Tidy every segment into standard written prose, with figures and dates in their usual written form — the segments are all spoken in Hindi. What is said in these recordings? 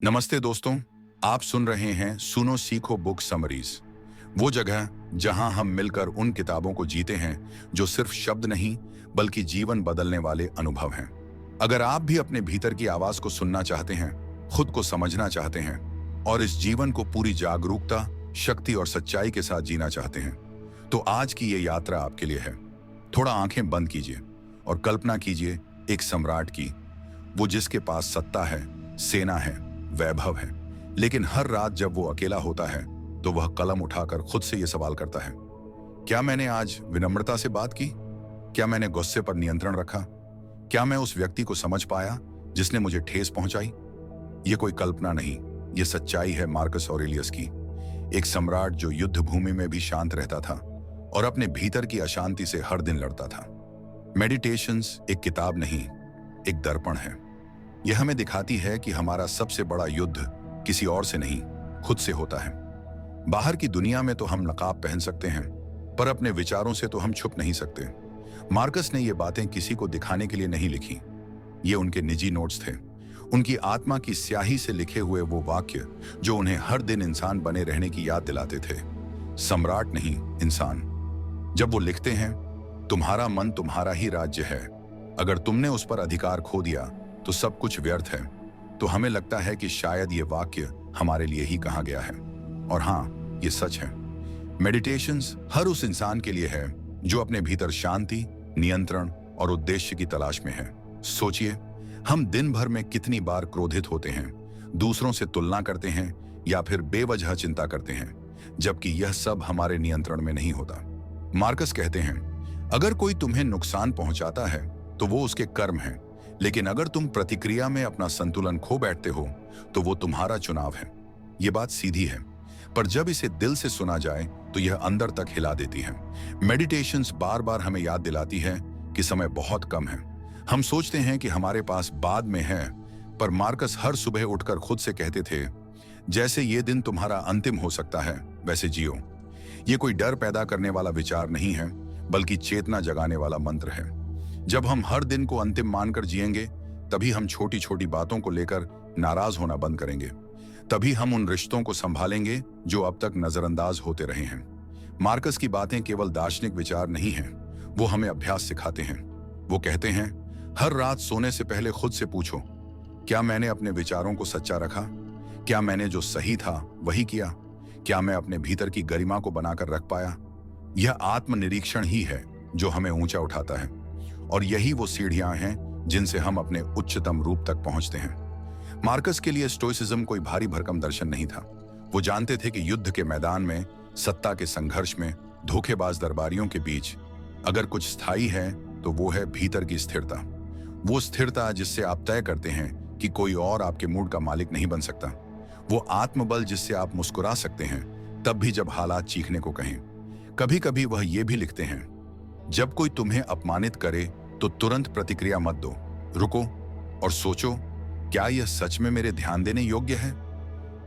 नमस्ते दोस्तों। आप सुन रहे हैं सुनो सीखो बुक समरीज, वो जगह जहां हम मिलकर उन किताबों को जीते हैं जो सिर्फ शब्द नहीं बल्कि जीवन बदलने वाले अनुभव हैं। अगर आप भी अपने भीतर की आवाज को सुनना चाहते हैं, खुद को समझना चाहते हैं और इस जीवन को पूरी जागरूकता, शक्ति और सच्चाई के साथ जीना चाहते हैं, तो आज की ये यात्रा आपके लिए है। थोड़ा आंखें बंद कीजिए और कल्पना कीजिए एक सम्राट की, वो जिसके पास सत्ता है, सेना है, वैभव है, लेकिन हर रात जब वो अकेला होता है तो वह कलम उठाकर खुद से यह सवाल करता है, क्या मैंने आज विनम्रता से बात की? क्या मैंने गुस्से पर नियंत्रण रखा? क्या मैं उस व्यक्ति को समझ पाया जिसने मुझे ठेस पहुंचाई? ये कोई कल्पना नहीं, ये सच्चाई है मार्कस ऑरेलियस की, एक सम्राट जो युद्ध भूमि में भी शांत रहता था और अपने भीतर की अशांति से हर दिन लड़ता था। मेडिटेशंस एक किताब नहीं, एक दर्पण है। यह हमें दिखाती है कि हमारा सबसे बड़ा युद्ध किसी और से नहीं, खुद से होता है। बाहर की दुनिया में तो हम नकाब पहन सकते हैं, पर अपने विचारों से तो हम छुप नहीं सकते। मार्कस ने ये बातें किसी को दिखाने के लिए नहीं लिखी, ये उनके निजी नोट्स थे, उनकी आत्मा की स्याही से लिखे हुए वो वाक्य जो उन्हें हर दिन इंसान बने रहने की याद दिलाते थे। सम्राट नहीं, इंसान। जब वो लिखते हैं, तुम्हारा मन तुम्हारा ही राज्य है, अगर तुमने उस पर अधिकार खो दिया तो सब कुछ व्यर्थ है, तो हमें लगता है कि शायद ये वाक्य हमारे लिए ही कहा गया है। और हाँ, ये सच है। मेडिटेशंस हर उस इंसान के लिए है जो अपने भीतर शांति, नियंत्रण और उद्देश्य की तलाश में है। सोचिए, हम दिन भर में कितनी बार क्रोधित होते हैं, दूसरों से तुलना करते हैं या फिर बेवजह चिंता करते हैं, जबकि यह सब हमारे नियंत्रण में नहीं होता। मार्कस कहते हैं, अगर कोई तुम्हें नुकसान पहुंचाता है तो वो उसके कर्म है, लेकिन अगर तुम प्रतिक्रिया में अपना संतुलन खो बैठते हो तो वो तुम्हारा चुनाव है। ये बात सीधी है, पर जब इसे दिल से सुना जाए तो यह अंदर तक हिला देती है। मेडिटेशंस बार बार हमें याद दिलाती है कि समय बहुत कम है। हम सोचते हैं कि हमारे पास बाद में है, पर मार्कस हर सुबह उठकर खुद से कहते थे, जैसे ये दिन तुम्हारा अंतिम हो सकता है वैसे जियो। ये कोई डर पैदा करने वाला विचार नहीं है, बल्कि चेतना जगाने वाला मंत्र है। जब हम हर दिन को अंतिम मानकर जिएंगे, तभी हम छोटी छोटी बातों को लेकर नाराज होना बंद करेंगे। तभी हम उन रिश्तों को संभालेंगे जो अब तक नजरअंदाज होते रहे हैं। मार्कस की बातें केवल दार्शनिक विचार नहीं हैं, वो हमें अभ्यास सिखाते हैं। वो कहते हैं, हर रात सोने से पहले खुद से पूछो, क्या मैंने अपने विचारों को सच्चा रखा? क्या मैंने जो सही था वही किया? क्या मैं अपने भीतर की गरिमा को बनाकर रख पाया? यह आत्मनिरीक्षण ही है जो हमें ऊंचा उठाता है, और यही वो सीढ़ियां हैं जिनसे हम अपने उच्चतम रूप तक पहुंचते हैं। मार्कस के लिए स्टोइसिज्म कोई भारी भरकम दर्शन नहीं था। वो जानते थे कि युद्ध के मैदान में, सत्ता के संघर्ष में, धोखेबाज दरबारियों के बीच अगर कुछ स्थायी है तो वो है भीतर की स्थिरता। वो स्थिरता जिससे आप तय करते हैं कि कोई और आपके मूड का मालिक नहीं बन सकता। वो आत्मबल जिससे आप मुस्कुरा सकते हैं तब भी जब हालात चीखने को कहें। कभी कभी वह ये भी लिखते हैं, जब कोई तुम्हें अपमानित करे तो तुरंत प्रतिक्रिया मत दो, रुको और सोचो, क्या यह सच में मेरे ध्यान देने योग्य है?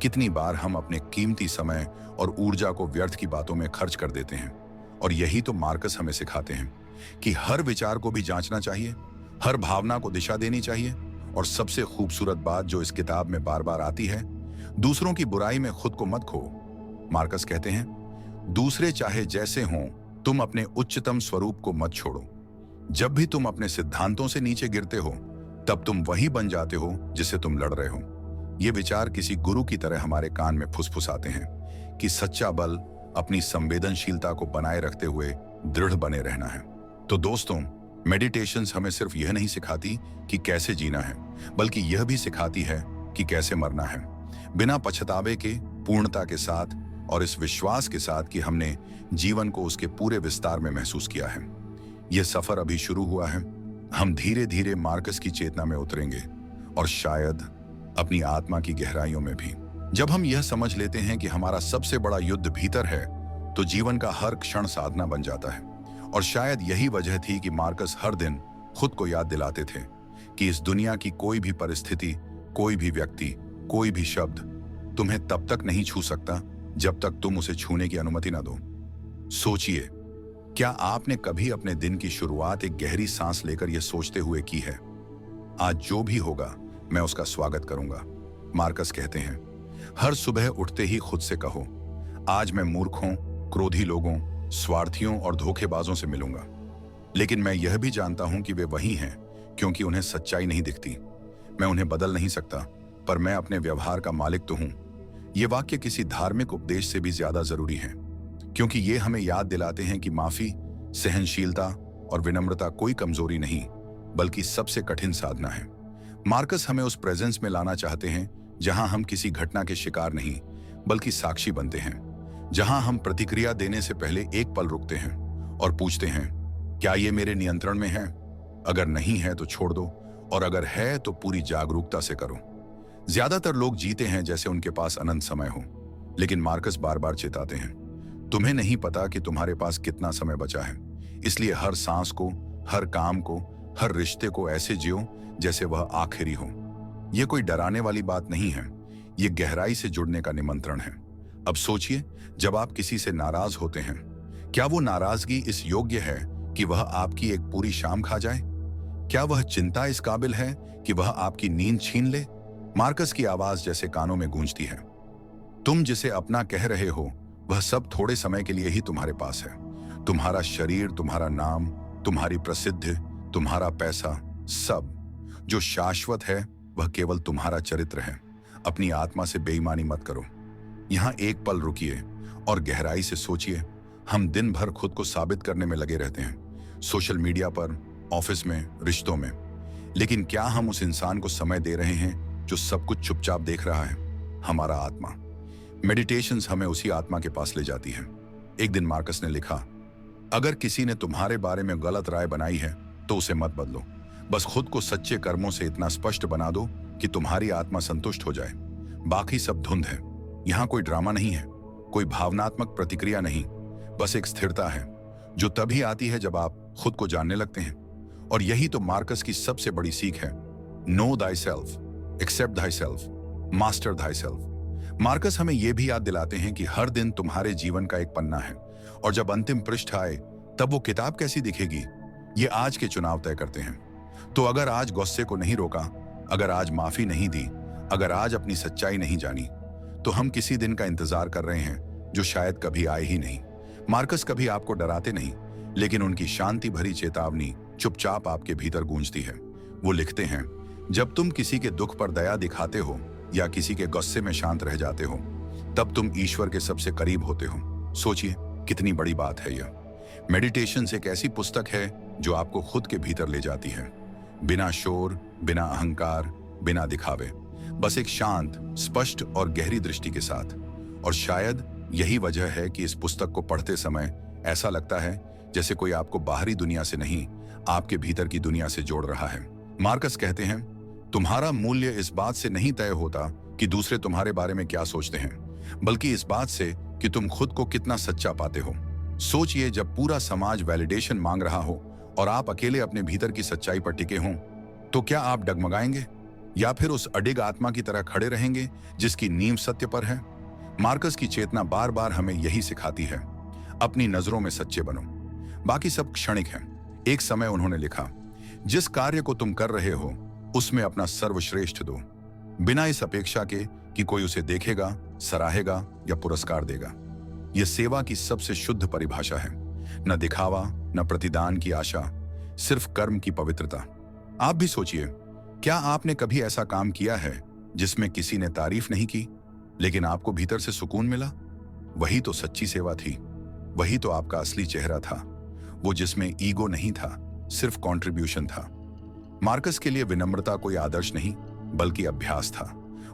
कितनी बार हम अपने कीमती समय और ऊर्जा को व्यर्थ की बातों में खर्च कर देते हैं, और यही तो मार्कस हमें सिखाते हैं कि हर विचार को भी जांचना चाहिए, हर भावना को दिशा देनी चाहिए। और सबसे खूबसूरत बात जो इस किताब में बार बार आती है, दूसरों की बुराई में खुद को मत खो। मार्कस कहते हैं, दूसरे चाहे जैसे हों, तुम अपने उच्चतम स्वरूप को मत छोड़ो। जब भी तुम अपने सिद्धांतों से नीचे गिरते हो, तब तुम वही बन जाते हो जिससे तुम लड़ रहे हो। ये विचार किसी गुरु की तरह हमारे कान में फुसफुसाते हैं कि सच्चा बल अपनी संवेदनशीलता को बनाए रखते हुए दृढ़ बने रहना है। तो दोस्तों, मेडिटेशंस हमें सिर्फ यह नहीं सिखाती कि कैसे जीना है, बल्कि यह भी सिखाती है कि कैसे मरना है, बिना पछतावे के, पूर्णता के साथ, और इस विश्वास के साथ कि हमने जीवन को उसके पूरे विस्तार में महसूस किया है। यह सफर अभी शुरू हुआ है। हम धीरे धीरे मार्कस की चेतना में उतरेंगे, और शायद अपनी आत्मा की गहराइयों में भी। जब हम यह समझ लेते हैं कि हमारा सबसे बड़ा युद्ध भीतर है, तो जीवन का हर क्षण साधना बन जाता है। और शायद यही वजह थी कि मार्कस हर दिन खुद को याद दिलाते थे कि इस दुनिया की कोई भी परिस्थिति, कोई भी व्यक्ति, कोई भी शब्द तुम्हें तब तक नहीं छू सकता जब तक तुम उसे छूने की अनुमति ना दो। सोचिए, क्या आपने कभी अपने दिन की शुरुआत एक गहरी सांस लेकर यह सोचते हुए की है, आज जो भी होगा मैं उसका स्वागत करूंगा। मार्कस कहते हैं, हर सुबह उठते ही खुद से कहो, आज मैं मूर्खों, क्रोधी लोगों, स्वार्थियों और धोखेबाजों से मिलूंगा। लेकिन मैं यह भी जानता हूं कि वे वही हैं क्योंकि उन्हें सच्चाई नहीं दिखती। मैं उन्हें बदल नहीं सकता, पर मैं अपने व्यवहार का मालिक तो हूं। ये वाक्य किसी धार्मिक उपदेश से भी ज्यादा जरूरी है, क्योंकि ये हमें याद दिलाते हैं कि माफी, सहनशीलता और विनम्रता कोई कमजोरी नहीं, बल्कि सबसे कठिन साधना है। मार्कस हमें उस प्रेजेंस में लाना चाहते हैं जहां हम किसी घटना के शिकार नहीं, बल्कि साक्षी बनते हैं, जहां हम प्रतिक्रिया देने से पहले एक पल रुकते हैं और पूछते हैं, क्या ये मेरे नियंत्रण में है? अगर नहीं है तो छोड़ दो, और अगर है तो पूरी जागरूकता से करो। ज्यादातर लोग जीते हैं जैसे उनके पास अनंत समय हो, लेकिन मार्कस बार बार चेताते हैं, तुम्हें नहीं पता कि तुम्हारे पास कितना समय बचा है, इसलिए हर सांस को, हर काम को, हर रिश्ते को ऐसे जियो जैसे वह आखिरी हो। यह कोई डराने वाली बात नहीं है, यह गहराई से जुड़ने का निमंत्रण है। अब सोचिए, जब आप किसी से नाराज होते हैं, क्या वो नाराजगी इस योग्य है कि वह आपकी एक पूरी शाम खा जाए? क्या वह चिंता इस काबिल है कि वह आपकी नींद छीन ले? मार्कस की आवाज जैसे कानों में गूंजती है, तुम जिसे अपना कह रहे हो वह सब थोड़े समय के लिए ही तुम्हारे पास है। तुम्हारा शरीर, तुम्हारा नाम, तुम्हारी प्रसिद्धि, तुम्हारा पैसा, सब जो शाश्वत है वह केवल तुम्हारा चरित्र है। अपनी आत्मा से बेईमानी मत करो। यहां एक पल रुकिए और गहराई से सोचिए। हम दिन भर खुद को साबित करने में लगे रहते हैं, सोशल मीडिया पर, ऑफिस में, रिश्तों में, लेकिन क्या हम उस इंसान को समय दे रहे हैं जो सब कुछ चुपचाप देख रहा है? हमारा आत्मा। मेडिटेशंस हमें उसी आत्मा के पास ले जाती है। एक दिन मार्कस ने लिखा, अगर किसी ने तुम्हारे बारे में गलत राय बनाई है तो उसे मत बदलो, बस खुद को सच्चे कर्मों से इतना स्पष्ट बना दो कि तुम्हारी आत्मा संतुष्ट हो जाए। बाकी सब धुंध है। यहां कोई ड्रामा नहीं है, कोई भावनात्मक प्रतिक्रिया नहीं, बस एक स्थिरता है जो तभी आती है जब आप खुद को जानने लगते हैं। और यही तो मार्कस की सबसे बड़ी सीख है, know thyself, accept thyself, master thyself. Marcus हमें यह भी याद दिलाते हैं कि हर दिन तुम्हारे जीवन का एक पन्ना है, और जब अंतिम पृष्ठ आए तब वो किताब कैसी दिखेगी, ये आज के चुनाव तय करते हैं। तो अगर आज गुस्से को नहीं रोका, अगर आज माफी नहीं दी, अगर आज अपनी सच्चाई नहीं जानी, तो हम किसी दिन का इंतजार कर रहे हैं जो शायद कभी आए ही नहीं। मार्कस कभी आपको डराते नहीं, लेकिन उनकी शांति भरी चेतावनी चुपचाप आपके भीतर गूंजती है। वो लिखते हैं, जब तुम किसी के दुख पर दया दिखाते हो या किसी के गुस्से में शांत रह जाते हो, तब तुम ईश्वर के सबसे करीब होते हो। सोचिए कितनी बड़ी बात है यह। मेडिटेशन एक ऐसी पुस्तक है जो आपको खुद के भीतर ले जाती है, बिना शोर, बिना अहंकार, बिना दिखावे, बस एक शांत, स्पष्ट और गहरी दृष्टि के साथ। और शायद यही वजह है कि इस पुस्तक को पढ़ते समय ऐसा लगता है जैसे कोई आपको बाहरी दुनिया से नहीं, आपके भीतर की दुनिया से जोड़ रहा है। मार्कस कहते हैं, तुम्हारा मूल्य इस बात से नहीं तय होता कि दूसरे तुम्हारे बारे में क्या सोचते हैं, बल्कि इस बात से कि तुम खुद को कितना सच्चा पाते हो। सोचिए, जब पूरा समाज वैलिडेशन मांग रहा हो और आप अकेले अपने भीतर की सच्चाई पर टिके हों, तो क्या आप डगमगाएंगे या फिर उस अडिग आत्मा की तरह खड़े रहेंगे जिसकी नींव सत्य पर है? मार्कस की चेतना बार बार हमें यही सिखाती है, अपनी नजरों में सच्चे बनो, बाकी सब क्षणिक है। एक समय उन्होंने लिखा, जिस कार्य को तुम कर रहे हो उसमें अपना सर्वश्रेष्ठ दो, बिना इस अपेक्षा के कि कोई उसे देखेगा, सराहेगा या पुरस्कार देगा। यह सेवा की सबसे शुद्ध परिभाषा है, न दिखावा, न प्रतिदान की आशा, सिर्फ कर्म की पवित्रता। आप भी सोचिए, क्या आपने कभी ऐसा काम किया है जिसमें किसी ने तारीफ नहीं की लेकिन आपको भीतर से सुकून मिला? वही तो सच्ची सेवा थी, वही तो आपका असली चेहरा था, वो जिसमें ईगो नहीं था, सिर्फ कंट्रीब्यूशन था। मार्कस के लिए विनम्रता कोई आदर्श नहीं, बल्कि अभ्यास था।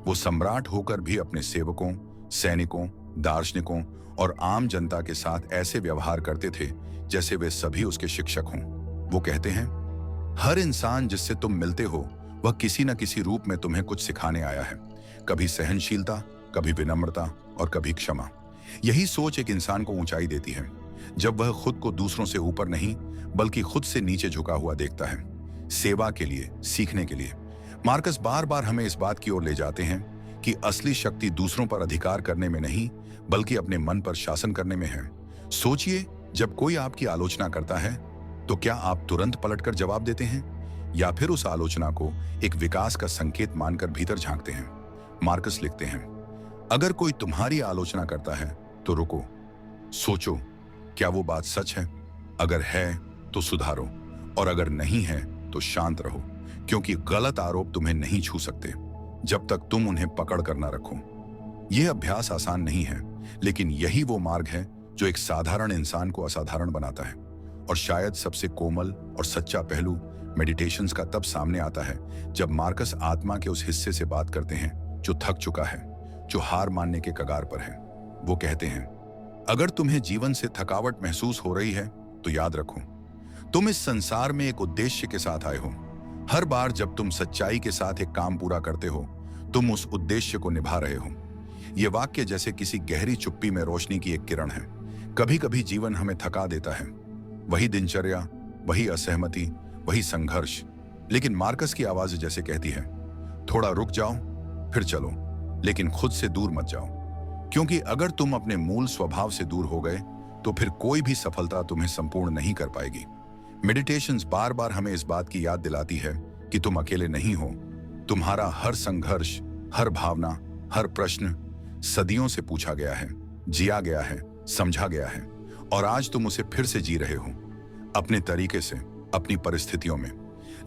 वो सम्राट होकर भी अपने सेवकों, सैनिकों, दार्शनिकों और आम जनता के साथ ऐसे व्यवहार करते थे जैसे वे सभी उसके शिक्षक हों। वो कहते हैं, हर इंसान जिससे तुम मिलते हो वह किसी न किसी रूप में तुम्हें कुछ सिखाने आया है, कभी सहनशीलता, कभी विनम्रता और कभी क्षमा। यही सोच एक इंसान को ऊंचाई देती है, जब वह खुद को दूसरों से ऊपर नहीं बल्कि खुद से नीचे झुका हुआ देखता है, सेवा के लिए, सीखने के लिए। मार्कस बार बार हमें इस बात की ओर ले जाते हैं कि असली शक्ति दूसरों पर अधिकार करने में नहीं, बल्कि अपने मन पर शासन करने में है। सोचिए, जब कोई आपकी आलोचना करता है तो क्या आप तुरंत पलटकर जवाब देते हैं या फिर उस आलोचना को एक विकास का संकेत मानकर भीतर झांकते हैं? मार्कस लिखते हैं, अगर कोई तुम्हारी आलोचना करता है तो रुको, सोचो, क्या वो बात सच है? अगर है तो सुधारो, और अगर नहीं है तो शांत रहो, क्योंकि गलत आरोप तुम्हें नहीं छू सकते जब तक तुम उन्हें पकड़ कर ना रखो। यह अभ्यास आसान नहीं है, लेकिन यही वो मार्ग है जो एक साधारण इंसान को असाधारण बनाता है। और शायद सबसे कोमल और सच्चा पहलू मेडिटेशंस का तब सामने आता है जब मार्कस आत्मा के उस हिस्से से बात करते हैं जो थक चुका है, जो हार मानने के कगार पर है। वो कहते हैं, अगर तुम्हें जीवन से थकावट महसूस हो रही है तो याद रखो, तुम इस संसार में एक उद्देश्य के साथ आए हो। हर बार जब तुम सच्चाई के साथ एक काम पूरा करते हो, तुम उस उद्देश्य को निभा रहे हो। यह वाक्य जैसे किसी गहरी चुप्पी में रोशनी की एक किरण है। कभी कभी जीवन हमें थका देता है, वही दिनचर्या, वही असहमति, वही संघर्ष, लेकिन मार्कस की आवाज जैसे कहती है, थोड़ा रुक जाओ, फिर चलो, लेकिन खुद से दूर मत जाओ, क्योंकि अगर तुम अपने मूल स्वभाव से दूर हो गए तो फिर कोई भी सफलता तुम्हें संपूर्ण नहीं कर पाएगी। मेडिटेशंस बार बार हमें इस बात की याद दिलाती है कि तुम अकेले नहीं हो। तुम्हारा हर संघर्ष, हर भावना, हर प्रश्न सदियों से पूछा गया है, जिया गया है, समझा गया है, और आज तुम उसे फिर से जी रहे हो, अपने तरीके से, अपनी परिस्थितियों में।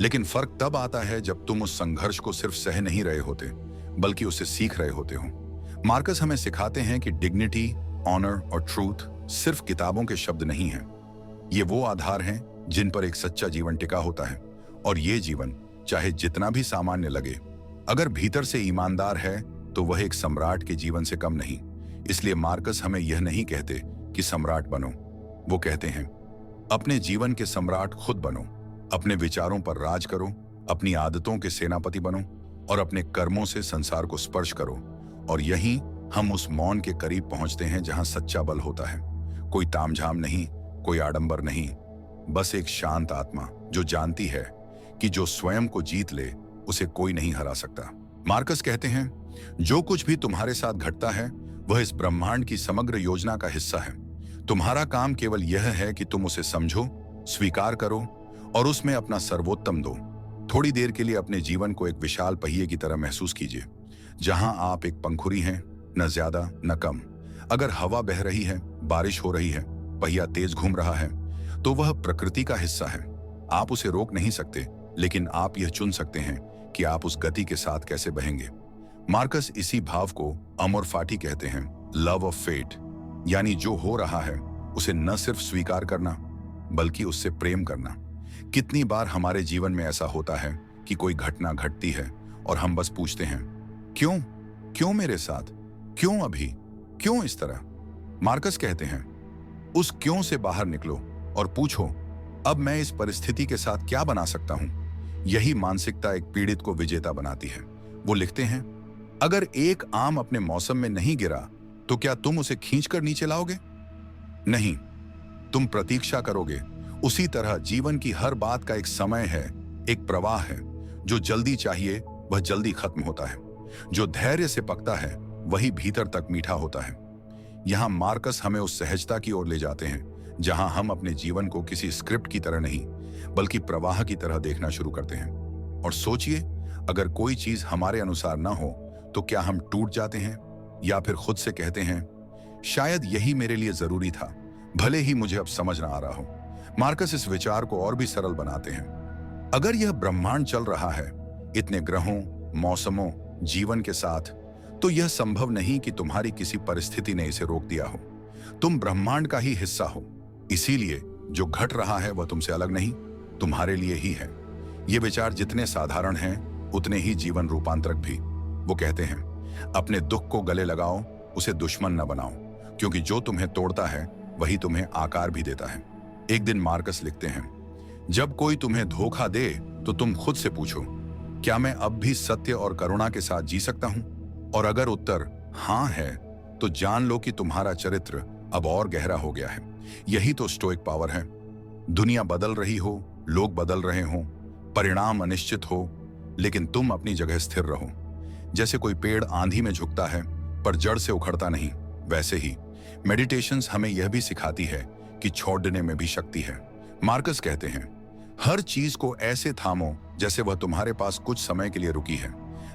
लेकिन फर्क तब आता है जब तुम उस संघर्ष को सिर्फ सह नहीं रहे होते, बल्कि उसे सीख रहे होते हो। मार्कस हमें सिखाते हैं कि डिग्निटी, ऑनर और ट्रूथ सिर्फ किताबों के शब्द नहीं हैं। ये वो आधार हैं जिन पर एक सच्चा जीवन टिका होता है, और ये जीवन चाहे जितना भी सामान्य लगे, अगर भीतर से ईमानदार है तो वह एक सम्राट के जीवन से कम नहीं। इसलिए मार्कस हमें यह नहीं कहते कि सम्राट बनो, वो कहते हैं अपने जीवन के सम्राट खुद बनो, अपने विचारों पर राज करो, अपनी आदतों के सेनापति बनो, और अपने कर्मों से संसार को स्पर्श करो। और यहीं हम उस मौन के करीब पहुंचते हैं जहां सच्चा बल होता है। कोई तामझाम नहीं, कोई आडंबर नहीं, बस एक शांत आत्मा जो जानती है कि जो स्वयं को जीत ले उसे कोई नहीं हरा सकता। मार्कस कहते हैं, जो कुछ भी तुम्हारे साथ घटता है वह इस ब्रह्मांड की समग्र योजना का हिस्सा है। तुम्हारा काम केवल यह है कि तुम उसे समझो, स्वीकार करो और उसमें अपना सर्वोत्तम दो। थोड़ी देर के लिए अपने जीवन को एक विशाल पहिए की तरह महसूस कीजिए, जहां आप एक पंखुड़ी हैं, न ज्यादा न कम। अगर हवा बह रही है, बारिश हो रही है, पहिया तेज घूम रहा है, तो वह प्रकृति का हिस्सा है। आप उसे रोक नहीं सकते, लेकिन आप यह चुन सकते हैं कि आप उस गति के साथ कैसे बहेंगे। मार्कस इसी भाव को अमोर फाटी कहते हैं, लव ऑफ फेट, यानी जो हो रहा है उसे न सिर्फ स्वीकार करना बल्कि उससे प्रेम करना। कितनी बार हमारे जीवन में ऐसा होता है कि कोई घटना घटती है और हम बस पूछते हैं, क्यों क्यों मेरे साथ, क्यों अभी, क्यों इस तरह। मार्कस कहते हैं, उस क्यों से बाहर निकलो और पूछो, अब मैं इस परिस्थिति के साथ क्या बना सकता हूं। यही मानसिकता एक पीड़ित को विजेता बनाती है। वो लिखते हैं, अगर एक आम अपने मौसम में नहीं गिरा तो क्या तुम उसे खींचकर नीचे लाओगे? नहीं, तुम प्रतीक्षा करोगे। उसी तरह जीवन की हर बात का एक समय है, एक प्रवाह है। जो जल्दी चाहिए वह जल्दी खत्म होता है, जो धैर्य से पकता है वही भीतर तक मीठा होता है। यहां मार्कस हमें उस सहजता की ओर ले जाते हैं जहां हम अपने जीवन को किसी स्क्रिप्ट की तरह नहीं बल्कि प्रवाह की तरह देखना शुरू करते हैं। और सोचिए, अगर कोई चीज हमारे अनुसार ना हो तो क्या हम टूट जाते हैं या फिर खुद से कहते हैं, शायद यही मेरे लिए जरूरी था, भले ही मुझे अब समझ ना आ रहा हो। मार्कस इस विचार को और भी सरल बनाते हैं। अगर यह ब्रह्मांड चल रहा है इतने ग्रहों, मौसमों, जीवन के साथ, तो यह संभव नहीं कि तुम्हारी किसी परिस्थिति ने इसे रोक दिया हो। तुम ब्रह्मांड का ही हिस्सा हो, इसीलिए जो घट रहा है वह तुमसे अलग नहीं, तुम्हारे लिए ही है। ये विचार जितने साधारण हैं उतने ही जीवन रूपांतरक भी। वो कहते हैं, अपने दुख को गले लगाओ, उसे दुश्मन न बनाओ, क्योंकि जो तुम्हें तोड़ता है वही तुम्हें आकार भी देता है। एक दिन मार्कस लिखते हैं, जब कोई तुम्हें धोखा दे तो तुम खुद से पूछो, क्या मैं अब भी सत्य और करुणा के साथ जी सकता हूं? और अगर उत्तर हां है तो जान लो कि तुम्हारा चरित्र अब और गहरा हो गया है। यही तो स्टोइक पावर है। दुनिया बदल रही हो, लोग बदल रहे हो, परिणाम अनिश्चित हो, लेकिन तुम अपनी जगह स्थिर रहो। जैसे कोई पेड़ आंधी में झुकता है पर जड़ से उखड़ता नहीं, वैसे ही मेडिटेशंस हमें यह भी सिखाती है कि छोड़ने में भी शक्ति है। मार्कस कहते हैं, हर चीज को ऐसे थामो जैसे वह तुम्हारे पास कुछ समय के लिए रुकी है।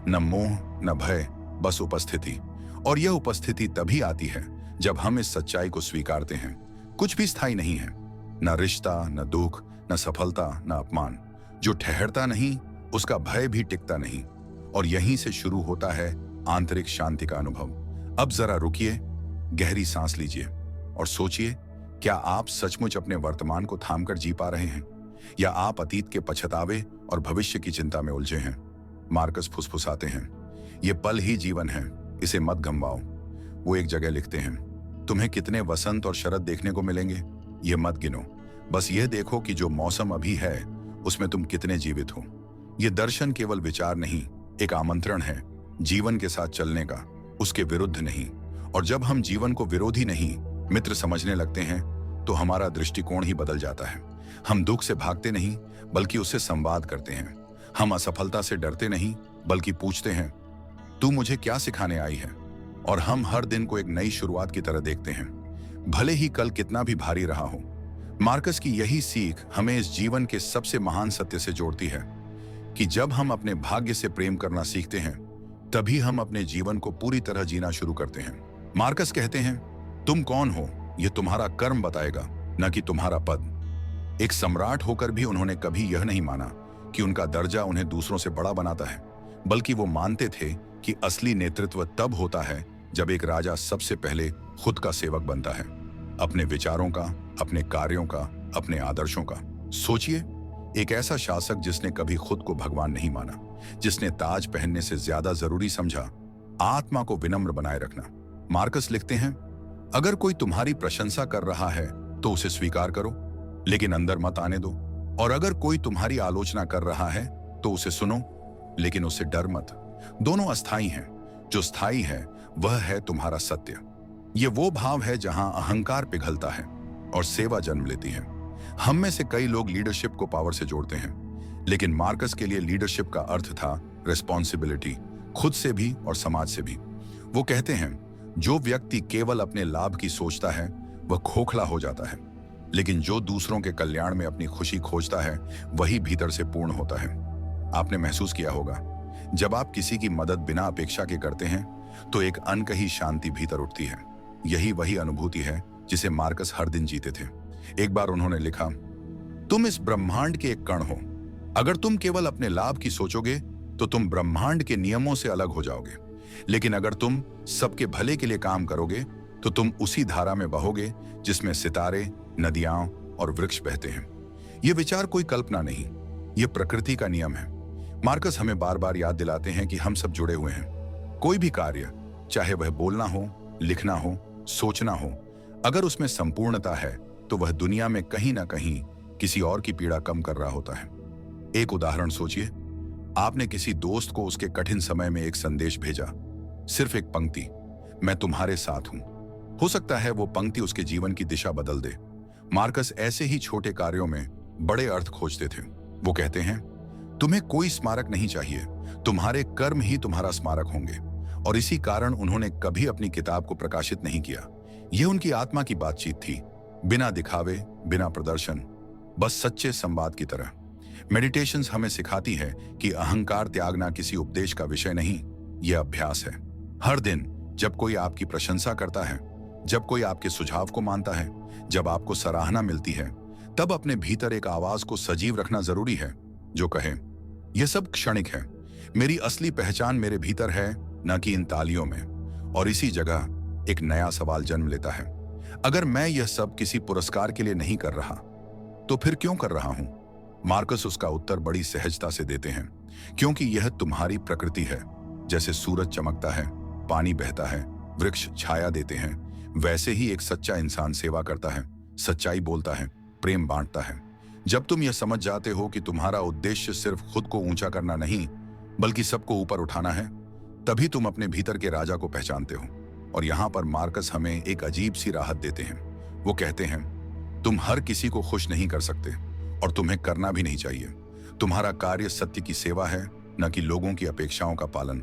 न मोह, न भय, बस उपस्थिति। और यह उपस्थिति तभी आती है जब हम इस सच्चाई को स्वीकारते हैं, कुछ भी स्थायी नहीं है, न रिश्ता, न दुख, न सफलता, न अपमान। जो ठहरता नहीं उसका भय भी टिकता नहीं। और यहीं से शुरू होता है आंतरिक शांति का अनुभव। अब जरा रुकिए, गहरी सांस लीजिए और सोचिए, क्या आप सचमुच अपने वर्तमान को थामकर जी पा रहे हैं, या आप अतीत के पछतावे और भविष्य की चिंता में उलझे हैं? मार्कस फुसफुसाते हैं, ये पल ही जीवन है, इसे मत गंवाओ। वो एक जगह लिखते हैं, तुम्हें कितने वसंत और शरद देखने को मिलेंगे, ये मत गिनो, बस यह देखो कि जो मौसम अभी है उसमें तुम कितने जीवित हो। ये दर्शन केवल विचार नहीं, एक आमंत्रण है जीवन के साथ चलने का, उसके विरुद्ध नहीं। और जब हम जीवन को विरोधी नहीं, मित्र समझने लगते हैं, तो हमारा दृष्टिकोण ही बदल जाता है। हम दुख से भागते नहीं, बल्कि उससे संवाद करते हैं। हम असफलता से डरते नहीं, बल्कि पूछते हैं, तू मुझे क्या सिखाने आई है? और हम हर दिन को एक नई शुरुआत की तरह देखते हैं, भले ही कल कितना भी भारी रहा हो। मार्कस की यही सीख हमें इस जीवन के सबसे महान सत्य से जोड़ती है कि जब हम अपने भाग्य से प्रेम करना सीखते हैं, तभी हम अपने जीवन को पूरी तरह जीना शुरू करते हैं। मार्कस कहते हैं, तुम कौन हो यह तुम्हारा कर्म बताएगा, न कि तुम्हारा पद। एक सम्राट होकर भी उन्होंने कभी यह नहीं माना कि उनका दर्जा उन्हें दूसरों से बड़ा बनाता है, बल्कि वो मानते थे कि असली नेतृत्व तब होता है जब एक राजा सबसे पहले खुद का सेवक बनता है, अपने विचारों का, अपने कार्यों का, अपने आदर्शों का। सोचिए, एक ऐसा शासक जिसने कभी खुद को भगवान नहीं माना, जिसने ताज पहनने से ज्यादा जरूरी समझा आत्मा को विनम्र बनाए रखना। मार्कस लिखते हैं, अगर कोई तुम्हारी प्रशंसा कर रहा है तो उसे स्वीकार करो, लेकिन अंदर मत आने दो। और अगर कोई तुम्हारी आलोचना कर रहा है तो उसे सुनो, लेकिन उससे डर मत। दोनों अस्थायी हैं, जो स्थायी है वह है तुम्हारा सत्य। ये वो भाव है जहां अहंकार पिघलता है और सेवा जन्म लेती है। हम में से कई लोग लीडरशिप को पावर से जोड़ते हैं, लेकिन मार्कस के लिए लीडरशिप का अर्थ था रिस्पॉन्सिबिलिटी, खुद से भी और समाज से भी। वो कहते हैं, जो व्यक्ति केवल अपने लाभ की सोचता है वह खोखला हो जाता है, लेकिन जो दूसरों के कल्याण में अपनी खुशी खोजता है वही भीतर से पूर्ण होता है। आपने महसूस किया होगा, जब आप किसी की मदद बिना अपेक्षा के करते हैं तो एक अनकही शांति भीतर उठती है। यही वही अनुभूति है जिसे मार्कस हर दिन जीते थे। एक बार उन्होंने लिखा, तुम इस ब्रह्मांड के एक कण हो। अगर तुम केवल अपने लाभ की सोचोगे तो तुम ब्रह्मांड के नियमों से अलग हो जाओगे, लेकिन अगर तुम सबके भले के लिए काम करोगे तो तुम उसी धारा में बहोगे जिसमें सितारे, नदियां और वृक्ष बहते हैं। यह विचार कोई कल्पना नहीं, यह प्रकृति का नियम है। मार्कस हमें बार बार याद दिलाते हैं कि हम सब जुड़े हुए हैं। कोई भी कार्य, चाहे वह बोलना हो, लिखना हो, सोचना हो, अगर उसमें संपूर्णता है तो वह दुनिया में कहीं ना कहीं किसी और की पीड़ा कम कर रहा होता है। एक उदाहरण सोचिए, आपने किसी दोस्त को उसके कठिन समय में एक संदेश भेजा, सिर्फ एक पंक्ति, मैं तुम्हारे साथ हूं। हो सकता है वो पंक्ति उसके जीवन की दिशा बदल दे। मार्कस ऐसे ही छोटे कार्यों में बड़े अर्थ खोजते थे। वो कहते हैं, तुम्हें कोई स्मारक नहीं चाहिए, तुम्हारे कर्म ही तुम्हारा स्मारक होंगे। और इसी कारण उन्होंने कभी अपनी किताब को प्रकाशित नहीं किया। यह उनकी आत्मा की बातचीत थी, बिना दिखावे, बिना प्रदर्शन, बस सच्चे संवाद की तरह। मेडिटेशंस हमें सिखाती है कि अहंकार त्यागना किसी उपदेश का विषय नहीं, यह अभ्यास है। हर दिन जब कोई आपकी प्रशंसा करता है, जब कोई आपके सुझाव को मानता है, जब आपको सराहना मिलती है, तब अपने भीतर एक आवाज को सजीव रखना जरूरी है जो कहे, यह सब क्षणिक है, मेरी असली पहचान मेरे भीतर है, न कि इन तालियों में। और इसी जगह एक नया सवाल जन्म लेता है, अगर मैं यह सब किसी पुरस्कार के लिए नहीं कर रहा तो फिर क्यों कर रहा हूं? मार्कस उसका उत्तर बड़ी सहजता से देते हैं, क्योंकि यह तुम्हारी प्रकृति है। जैसे सूरज चमकता है, पानी बहता है, वृक्ष छाया देते हैं, वैसे ही एक सच्चा इंसान सेवा करता है, सच्चाई बोलता है, प्रेम बांटता है। जब तुम यह समझ जाते हो कि तुम्हारा उद्देश्य सिर्फ खुद को ऊंचा करना नहीं, बल्कि सबको ऊपर उठाना है, तभी तुम अपने भीतर के राजा को पहचानते हो। और यहां पर मार्कस हमें एक अजीब सी राहत देते हैं। वो कहते हैं, तुम हर किसी को खुश नहीं कर सकते और तुम्हें करना भी नहीं चाहिए। तुम्हारा कार्य सत्य की सेवा है, न कि लोगों की अपेक्षाओं का पालन।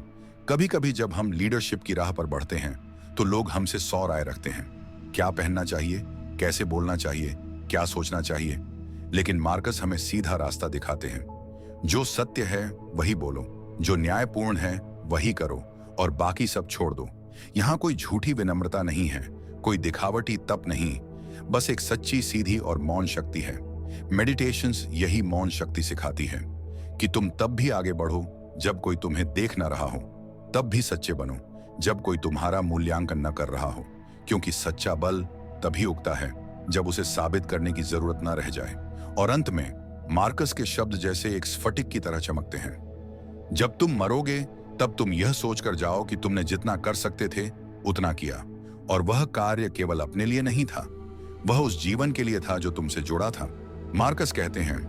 कभी कभी जब हम लीडरशिप की राह पर बढ़ते हैं तो लोग हमसे 100 राय रखते हैं, क्या पहनना चाहिए, कैसे बोलना चाहिए, क्या सोचना चाहिए। लेकिन मार्कस हमें सीधा रास्ता दिखाते हैं, जो सत्य है वही बोलो, जो न्यायपूर्ण है वही करो, और बाकी सब छोड़ दो। यहाँ कोई झूठी विनम्रता नहीं है, कोई दिखावटी तप नहीं, बस एक सच्ची, सीधी और मौन शक्ति है। मेडिटेशंस यही मौन शक्ति सिखाती है कि तुम तब भी आगे बढ़ो जब कोई तुम्हें देख ना रहा हो, तब भी सच्चे बनो जब कोई तुम्हारा मूल्यांकन न कर रहा हो, क्योंकि सच्चा बल तभी उगता है जब उसे साबित करने की जरूरत ना रह जाए। और अंत में मार्कस के शब्द जैसे एक स्फटिक की तरह चमकते हैं, जब तुम मरोगे तब तुम यह सोचकर जाओ कि तुमने जितना कर सकते थे उतना किया, और वह कार्य केवल अपने लिए नहीं था, वह उस जीवन के लिए था जो तुमसे जुड़ा था। मार्कस कहते हैं,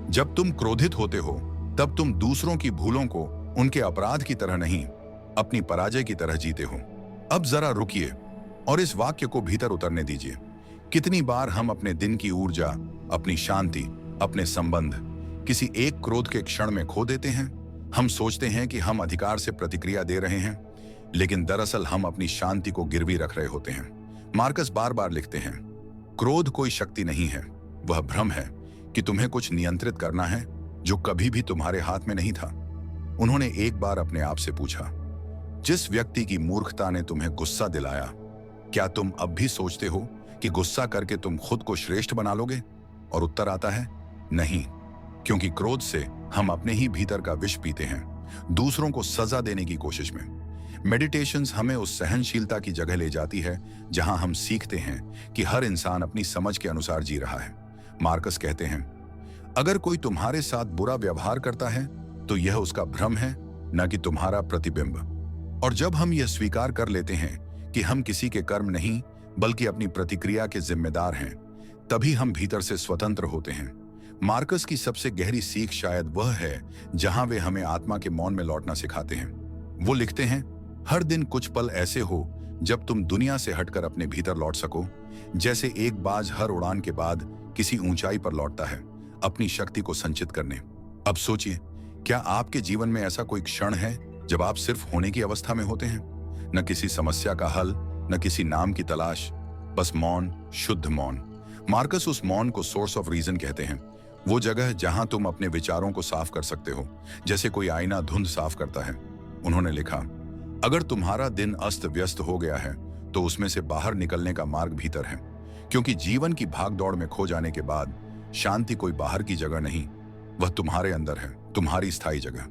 जब तुम क्रोधित होते हो तब तुम दूसरों की भूलों को उनके अपराध की तरह नहीं, अपनी पराजय की तरह जीते हो। अब जरा रुकिए और इस वाक्य को भीतर उतरने दीजिए। कितनी बार हम अपने दिन की ऊर्जा, अपनी शांति, अपने संबंध किसी एक क्रोध के क्षण में खो देते हैं। हम सोचते हैं कि हम अधिकार से प्रतिक्रिया दे रहे हैं, लेकिन दरअसल हम अपनी शांति को गिरवी रख रहे होते हैं। मार्कस बार बार लिखते हैं, क्रोध कोई शक्ति नहीं है, वह भ्रम है कि तुम्हें कुछ नियंत्रित करना है जो कभी भी तुम्हारे हाथ में नहीं था। उन्होंने एक बार अपने आप से पूछा, जिस व्यक्ति की मूर्खता ने तुम्हें गुस्सा दिलाया, क्या तुम अब भी सोचते हो कि गुस्सा करके तुम खुद को श्रेष्ठ बना लोगे? और उत्तर आता है, नहीं, क्योंकि क्रोध से हम अपने ही भीतर का विष पीते हैं, दूसरों को सजा देने की कोशिश में। मेडिटेशंस हमें उस सहनशीलता की जगह ले जाती है जहां हम सीखते हैं कि हर इंसान अपनी समझ के अनुसार जी रहा है। मार्कस कहते हैं, अगर कोई तुम्हारे साथ बुरा व्यवहार करता है तो यह उसका भ्रम है, न कि तुम्हारा प्रतिबिंब। और जब हम यह स्वीकार कर लेते हैं कि हम किसी के कर्म नहीं बल्कि अपनी प्रतिक्रिया के जिम्मेदार हैं, तभी हम भीतर से स्वतंत्र होते हैं। मार्कस की सबसे गहरी सीख शायद वह है जहां वे हमें आत्मा के मौन में लौटना सिखाते हैं। वो लिखते हैं, हर दिन कुछ पल ऐसे हो जब तुम दुनिया से हटकर अपने भीतर लौट सको, जैसे एक बाज हर उड़ान के बाद किसी ऊंचाई पर लौटता है, अपनी शक्ति को संचित करने। अब सोचिए, क्या आपके जीवन में ऐसा कोई क्षण है जब आप सिर्फ होने की अवस्था में होते हैं? न किसी समस्या का हल, न किसी नाम की तलाश, बस मौन, शुद्ध मौन। मार्कस उस मौन को सोर्स ऑफ रीजन कहते हैं, वो जगह जहां तुम अपने विचारों को साफ कर सकते हो, जैसे कोई आईना धुंध साफ करता है। उन्होंने लिखा, अगर तुम्हारा दिन अस्त व्यस्त हो गया है तो उसमें से बाहर निकलने का मार्ग भीतर है, क्योंकि जीवन की भागदौड़ में खो जाने के बाद शांति कोई बाहर की जगह नहीं, वह तुम्हारे अंदर है, तुम्हारी स्थायी जगह।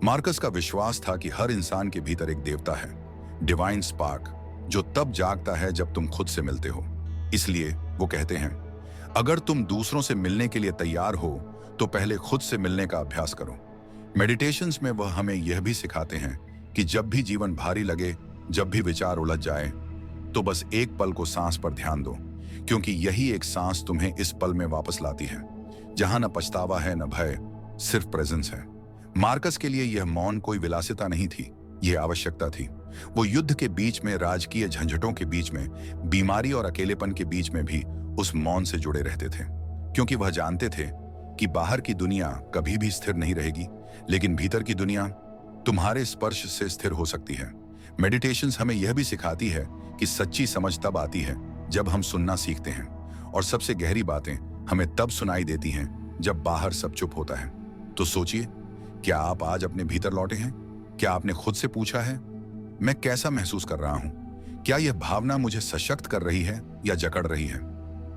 मार्कस का विश्वास था कि हर इंसान के भीतर एक देवता है, डिवाइन स्पार्क, जो तब जागता है जब तुम खुद से मिलते हो। इसलिए वो कहते हैं, अगर तुम दूसरों से मिलने के लिए तैयार हो तो पहले खुद से मिलने का अभ्यास करो। मेडिटेशंस में वह हमें यह भी सिखाते हैं कि जब भी जीवन भारी लगे, जब भी विचार उलझ जाए, तो बस एक पल को सांस पर ध्यान दो, क्योंकि यही एक सांस तुम्हें इस पल में वापस लाती है, जहां न पछतावा है, न भय, सिर्फ प्रेजेंस है। मार्कस के लिए यह मौन कोई विलासिता नहीं थी, यह आवश्यकता थी। वो युद्ध के बीच में, राजकीय झंझटों के बीच में, बीमारी और अकेलेपन के बीच में भी उस मौन से जुड़े रहते थे, क्योंकि वह जानते थे कि बाहर की दुनिया कभी भी स्थिर नहीं रहेगी, लेकिन भीतर की दुनिया तुम्हारे स्पर्श से स्थिर हो सकती है। मेडिटेशंस हमें यह भी सिखाती है कि सच्ची समझ तब आती है जब हम सुनना सीखते हैं, और सबसे गहरी बातें हमें तब सुनाई देती हैं जब बाहर सब चुप होता है। तो सोचिए, क्या आप आज अपने भीतर लौटे हैं? क्या आपने खुद से पूछा है, मैं कैसा महसूस कर रहा हूं? क्या यह भावना मुझे सशक्त कर रही है या जकड़ रही है?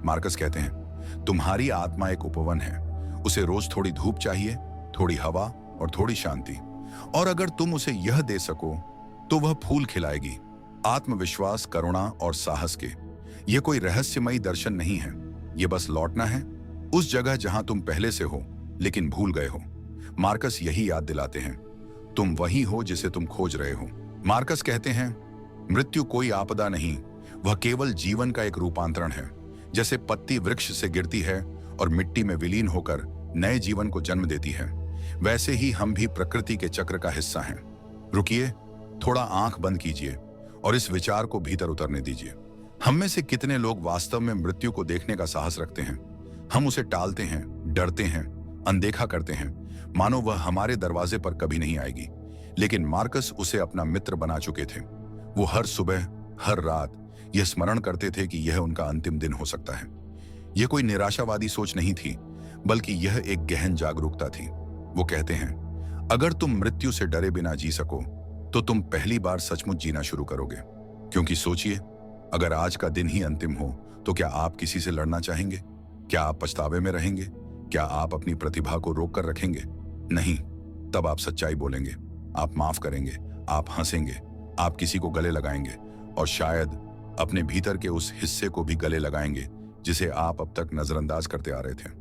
मार्कस कहते हैं, तुम्हारी आत्मा एक उपवन है, उसे रोज थोड़ी धूप चाहिए, थोड़ी हवा और थोड़ी शांति, और अगर तुम उसे यह दे सको तो वह फूल खिलाएगी, आत्मविश्वास, करुणा और साहस के। यह कोई रहस्यमयी दर्शन नहीं है, यह बस लौटना है उस जगह जहां तुम पहले से हो लेकिन भूल गए हो। मार्कस यही याद दिलाते हैं, तुम वही हो जिसे तुम खोज रहे हो। मार्कस कहते हैं, मृत्यु कोई आपदा नहीं, वह केवल जीवन का एक रूपांतरण है। जैसे पत्ती वृक्ष से गिरती है और मिट्टी में विलीन होकर नए जीवन को जन्म देती है, वैसे ही हम भी प्रकृति के चक्र का हिस्सा हैं। रुकिए, थोड़ा आंख बंद कीजिए और इस विचार को भीतर उतरने दीजिए। हम में से कितने लोग वास्तव में मृत्यु को देखने का साहस रखते हैं? हम उसे टालते हैं, डरते हैं, अनदेखा करते हैं, मानो वह हमारे दरवाजे पर कभी नहीं आएगी। लेकिन मार्कस उसे अपना मित्र बना चुके थे। वो हर सुबह, हर रात यह स्मरण करते थे कि यह उनका अंतिम दिन हो सकता है। यह कोई निराशावादी सोच नहीं थी, बल्कि यह एक गहन जागरूकता थी। वो कहते हैं, अगर तुम मृत्यु से डरे बिना जी सको तो तुम पहली बार सचमुच जीना शुरू करोगे। क्योंकि सोचिए, अगर आज का दिन ही अंतिम हो तो क्या आप किसी से लड़ना चाहेंगे? क्या आप पछतावे में रहेंगे? क्या आप अपनी प्रतिभा को रोक कर रखेंगे? नहीं। तब आप सच्चाई बोलेंगे, आप माफ करेंगे, आप हंसेंगे, आप किसी को गले लगाएंगे और शायद अपने भीतर के उस हिस्से को भी गले लगाएंगे जिसे आप अब तक नजरअंदाज करते आ रहे थे।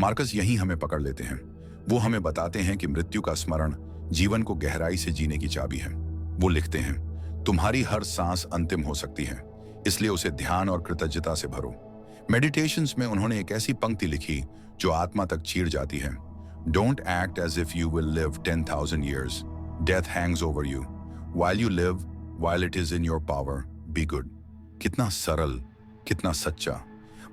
मार्कस यही हमें पकड़ लेते हैं। वो हमें बताते हैं कि मृत्यु का स्मरण जीवन को गहराई से जीने की चाबी है। वो लिखते हैं, तुम्हारी हर सांस अंतिम हो सकती है, इसलिए उसे ध्यान और कृतज्ञता से भरो। मेडिटेशंस में उन्होंने एक ऐसी पंक्ति लिखी जो आत्मा तक चीर जाती है। Don't act as if you will live 10,000 years. Death hangs over you. While you live, while it is in your power, be good. कितना सरल, कितना सच्चा।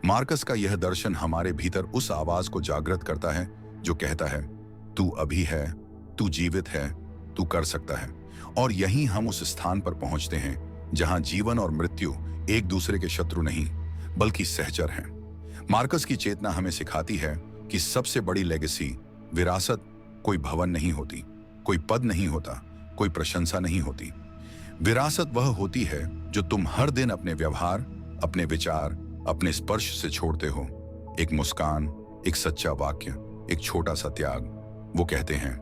मार्कस का यह दर्शन हमारे भीतर उस आवाज को जागृत करता है जो कहता है, तू अभी है, तू जीवित है, तू कर सकता है। और यहीं हम उस स्थान पर पहुंचते हैं जहां जीवन और मृत्यु एक दूसरे के शत्रु नहीं बल्कि सहचर हैं। मार्कस की चेतना हमें सिखाती है कि सबसे बड़ी लेगेसी, विरासत, कोई भवन नहीं होती, कोई पद नहीं होता, कोई प्रशंसा नहीं होती। विरासत वह होती है जो तुम हर दिन अपने व्यवहार, अपने विचार, अपने स्पर्श से छोड़ते हो। एक मुस्कान, एक सच्चा वाक्य, एक छोटा सा त्याग। वो कहते हैं,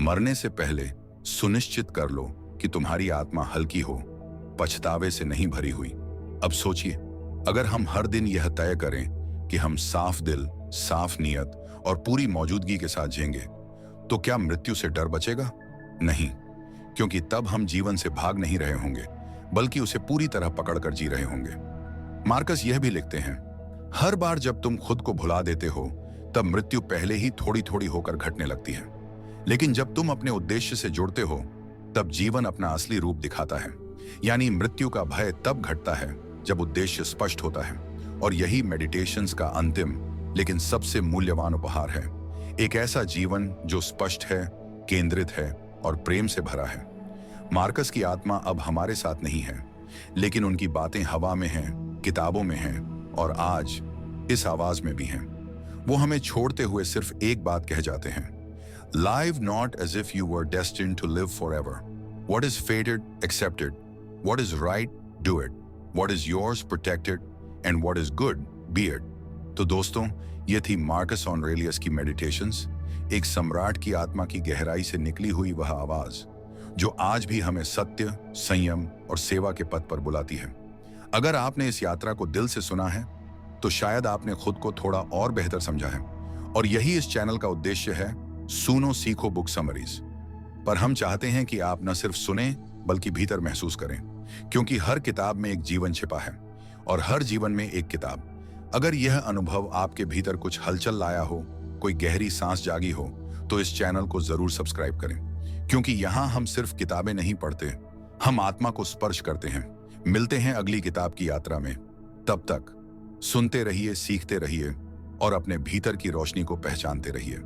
मरने से पहले सुनिश्चित कर लो कि तुम्हारी आत्मा हल्की हो, पछतावे से नहीं भरी हुई। अब सोचिए, अगर हम हर दिन यह तय करें कि हम साफ दिल, साफ नीयत और पूरी मौजूदगी के साथ जिएंगे, तो क्या मृत्यु से डर बचेगा? नहीं, क्योंकि तब हम जीवन से भाग नहीं रहे होंगे बल्कि उसे पूरी तरह पकड़कर जी रहे होंगे। मार्कस यह भी लिखते हैं, हर बार जब तुम खुद को भुला देते हो तब मृत्यु पहले ही थोड़ी थोड़ी होकर घटने लगती है, लेकिन जब तुम अपने उद्देश्य से जुड़ते हो तब जीवन अपना असली रूप दिखाता है। यानी मृत्यु का भय तब घटता है जब उद्देश्य स्पष्ट होता है। और यही मेडिटेशंस का अंतिम लेकिन सबसे मूल्यवान उपहार है। एक ऐसा जीवन जो स्पष्ट है, केंद्रित है और प्रेम से भरा है। मार्कस की आत्मा अब हमारे साथ नहीं है, लेकिन उनकी बातें हवा में हैं, किताबों में हैं और आज इस आवाज में भी हैं। वो हमें छोड़ते हुए सिर्फ एक बात कह जाते हैं, Live not as if you were destined to live forever. What is fated, accept it. What is right, do it. What is yours, protect it. And what is good, be it. तो दोस्तों, ये थी मार्कस ऑरेलियस की मेडिटेशंस, एक सम्राट की आत्मा की गहराई से निकली हुई वह आवाज जो आज भी हमें सत्य, संयम और सेवा के पथ पर बुलाती है। अगर आपने इस यात्रा को दिल से सुना है तो शायद आपने खुद को थोड़ा और बेहतर समझा है। और यही इस चैनल का उद्देश्य है, सुनो सीखो बुक समरीज। पर हम चाहते हैं कि आप न सिर्फ सुने बल्कि भीतर महसूस करें, क्योंकि हर किताब में एक जीवन छिपा है और हर जीवन में एक किताब। अगर यह अनुभव आपके भीतर कुछ हलचल लाया हो, कोई गहरी सांस जागी हो, तो इस चैनल को जरूर सब्सक्राइब करें, क्योंकि यहाँ हम सिर्फ किताबें नहीं पढ़ते, हम आत्मा को स्पर्श करते हैं। मिलते हैं अगली किताब की यात्रा में। तब तक सुनते रहिए, सीखते रहिए और अपने भीतर की रोशनी को पहचानते रहिए।